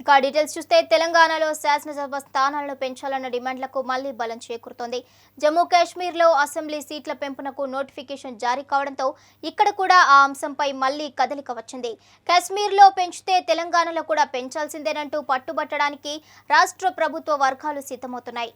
ఇక డీటెయిల్స్ చూస్తే తెలంగాణలో శాసనసభ స్థానాలను పెంచాలన్న డిమాండ్లకు మళ్లీ బలం చేకూరుతోంది. జమ్మూ కాశ్మీర్లో అసెంబ్లీ సీట్ల పెంపునకు నోటిఫికేషన్ జారీ కావడంతో ఇక్కడ కూడా ఆ అంశంపై మళ్లీ కదలిక వచ్చింది. కాశ్మీర్లో పెంచితే తెలంగాణలో కూడా పెంచాల్సిందేనంటూ పట్టుబట్టడానికి రాష్ట్ర ప్రభుత్వ వర్గాలు సిద్ధమవుతున్నాయి.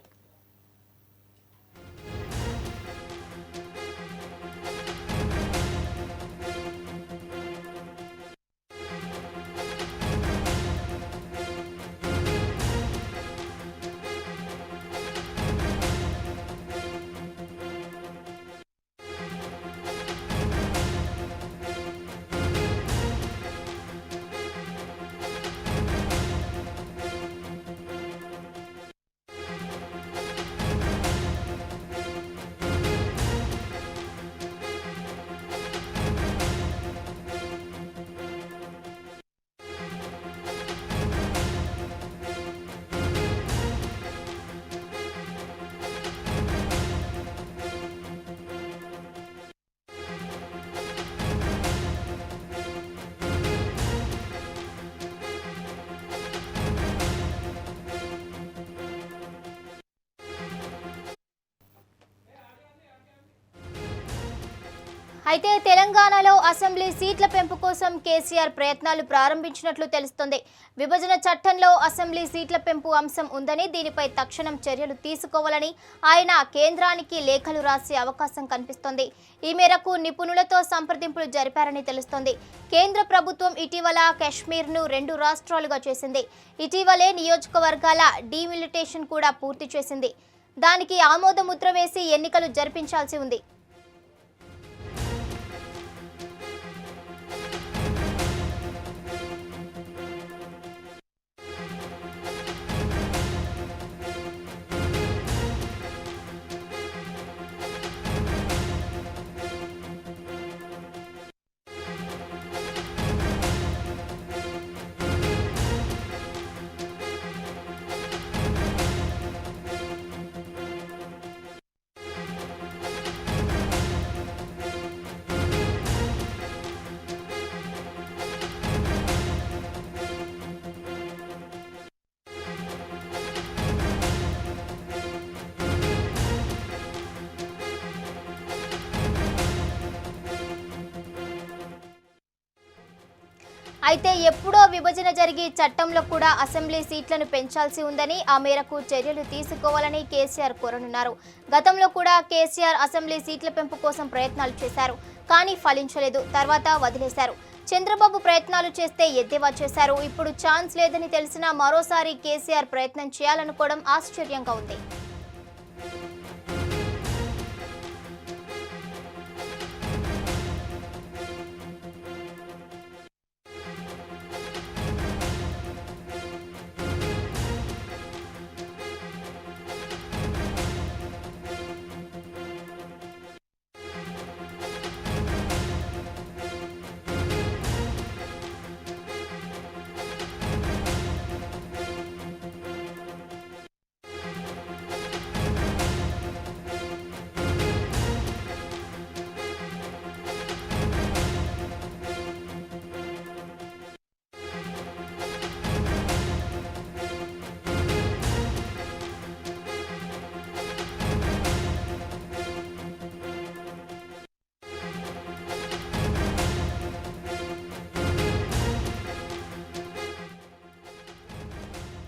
అయితే తెలంగాణలో అసెంబ్లీ సీట్ల పెంపు కోసం కేసీఆర్ ప్రయత్నాలు ప్రారంభించినట్లు తెలుస్తోంది. విభజన చట్టంలో అసెంబ్లీ సీట్ల పెంపు అంశం ఉందని, దీనిపై తక్షణం చర్యలు తీసుకోవాలని ఆయన కేంద్రానికి లేఖలు రాసే అవకాశం కనిపిస్తోంది. ఈ మేరకు నిపుణులతో సంప్రదింపులు జరిపారని తెలుస్తోంది. కేంద్ర ప్రభుత్వం ఇటీవల కాశ్మీర్ను 2 రాష్ట్రాలుగా చేసింది. ఇటీవలే నియోజకవర్గాల డీమిలిటేషన్ కూడా పూర్తి చేసింది. దానికి ఆమోద ముద్ర వేసి ఎన్నికలు జరిపించాల్సి ఉంది. అయితే ఎప్పుడో విభజన జరిగి చట్టంలో కూడా అసెంబ్లీ సీట్లను పెంచాల్సి ఉందని, ఆ మేరకు చర్యలు తీసుకోవాలని కేసీఆర్ కోరనున్నారు. గతంలో కూడా కేసీఆర్ అసెంబ్లీ సీట్ల పెంపు కోసం ప్రయత్నాలు చేశారు, కానీ ఫలించలేదు. తర్వాత వదిలేశారు. చంద్రబాబు ప్రయత్నాలు చేస్తే ఎద్దేవా చేశారు. ఇప్పుడు ఛాన్స్ లేదని తెలిసినా మరోసారి కేసీఆర్ ప్రయత్నం చేయాలనుకోవడం ఆశ్చర్యంగా ఉంది.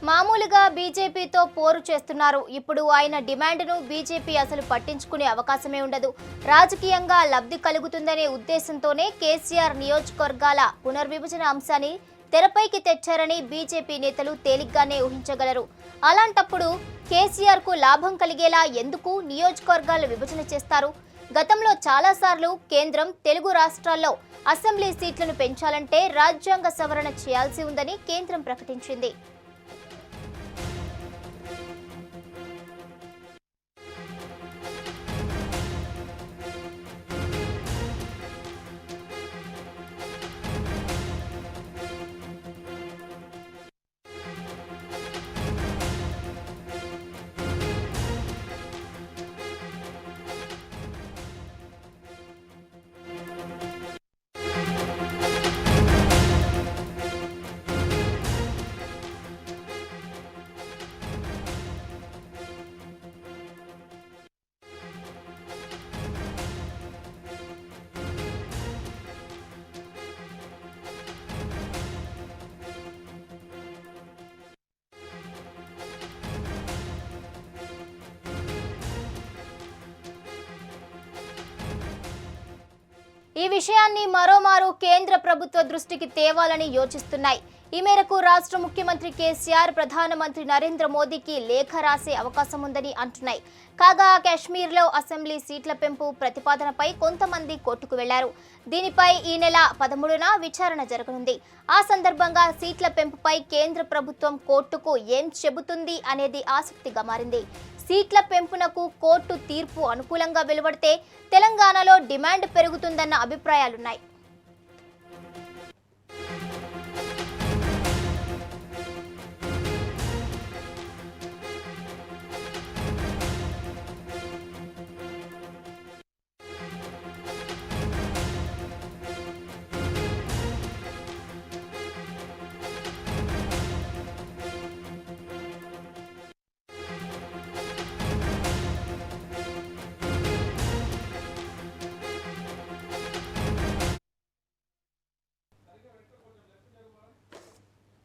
మామూలుగా బీజేపీతో పోరు చేస్తున్నారు. ఇప్పుడు ఆయన డిమాండ్ను బీజేపీ అసలు పట్టించుకునే అవకాశమే ఉండదు. రాజకీయంగా లబ్ధి కలుగుతుందనే ఉద్దేశంతోనే కేసీఆర్ నియోజకవర్గాల పునర్విభజన అంశాన్ని తెరపైకి తెచ్చారని బీజేపీ నేతలు తేలిగ్గానే ఊహించగలరు. అలాంటప్పుడు కేసీఆర్కు లాభం కలిగేలా ఎందుకు నియోజకవర్గాల విభజన చేస్తారు? గతంలో చాలాసార్లు కేంద్రం తెలుగు రాష్ట్రాల్లో అసెంబ్లీ సీట్లను పెంచాలంటే రాజ్యాంగ సవరణ చేయాల్సి ఉందని కేంద్రం ప్రకటించింది. విషయాన్ని మరోమారు కేంద్ర ప్రభుత్వ దృష్టికి తేవాలని యోచిస్తున్నాయి. ఈ మేరకు రాష్ట్ర ముఖ్యమంత్రి కేసీఆర్ ప్రధానమంత్రి నరేంద్ర మోదీకి లేఖ రాసే అవకాశం ఉందని అంటున్నాయి. కాగా కాశ్మీర్లో అసెంబ్లీ సీట్ల పెంపు ప్రతిపాదనపై కొంతమంది కోర్టుకు వెళ్లారు. దీనిపై ఈ నెల 13న విచారణ జరగనుంది. ఆ సందర్భంగా సీట్ల పెంపుపై కేంద్ర ప్రభుత్వం కోర్టుకు ఏం చెబుతుంది అనేది ఆసక్తిగా మారింది. సీట్ల పెంపునకు కోర్టు తీర్పు అనుకూలంగా వెలువడితే తెలంగాణలో డిమాండ్ పెరుగుతుందన్న అభిప్రాయాలున్నాయి.